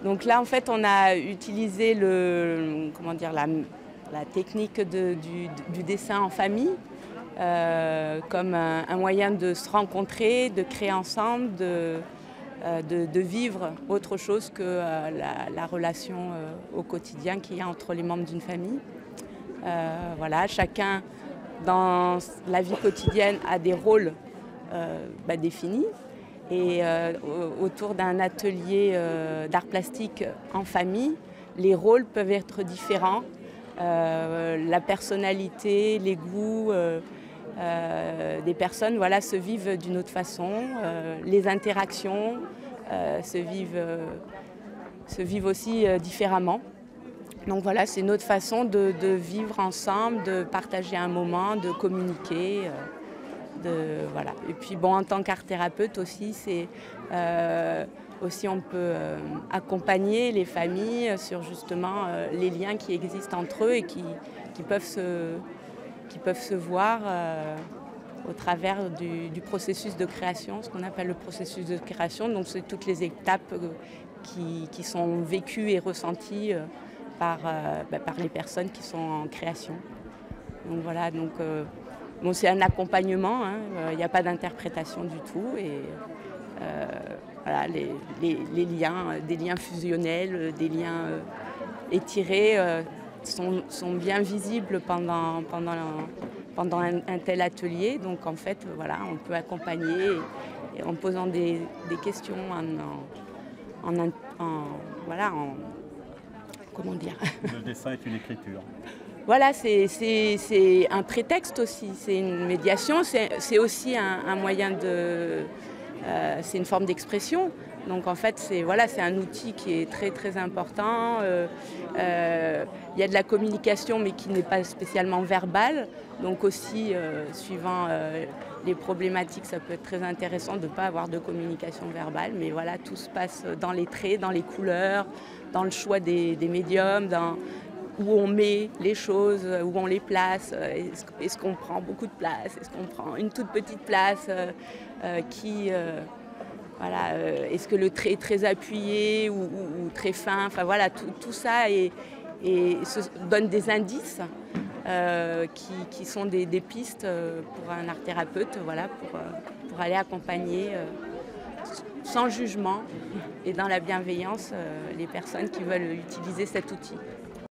Donc là, en fait, on a utilisé la technique du dessin en famille comme un moyen de se rencontrer, de créer ensemble, de vivre autre chose que la relation au quotidien qu'il y a entre les membres d'une famille. Voilà, chacun dans la vie quotidienne a des rôles définis. Et autour d'un atelier d'art plastique en famille, les rôles peuvent être différents. La personnalité, les goûts des personnes se vivent d'une autre façon. Les interactions se vivent aussi différemment. Donc voilà, c'est notre façon de vivre ensemble, de partager un moment, de communiquer. Voilà. Et puis bon, en tant qu'art thérapeute aussi, on peut accompagner les familles sur justement les liens qui existent entre eux et qui peuvent se voir au travers du processus de création, ce qu'on appelle le processus de création. Donc c'est toutes les étapes qui sont vécues et ressenties par les personnes qui sont en création. Donc voilà, bon, c'est un accompagnement, il n'y a pas d'interprétation du tout. Et voilà, les liens, des liens fusionnels, des liens étirés sont bien visibles pendant un tel atelier. Donc en fait, voilà, on peut accompagner en posant des questions, comment dire. Le dessin est une écriture. Voilà, c'est un prétexte aussi, c'est une médiation, c'est aussi un moyen c'est une forme d'expression. Donc en fait, c'est un outil qui est très très important. Il y a de la communication, mais qui n'est pas spécialement verbale. Donc aussi, suivant les problématiques, ça peut être très intéressant de ne pas avoir de communication verbale. Mais voilà, tout se passe dans les traits, dans les couleurs, dans le choix des médiums, où on met les choses, où on les place. Est-ce qu'on prend beaucoup de place? Est-ce qu'on prend une toute petite place est-ce que le trait est très appuyé ou très fin? Enfin voilà, tout ça se donne des indices qui sont des pistes pour un art thérapeute, pour aller accompagner sans jugement et dans la bienveillance les personnes qui veulent utiliser cet outil.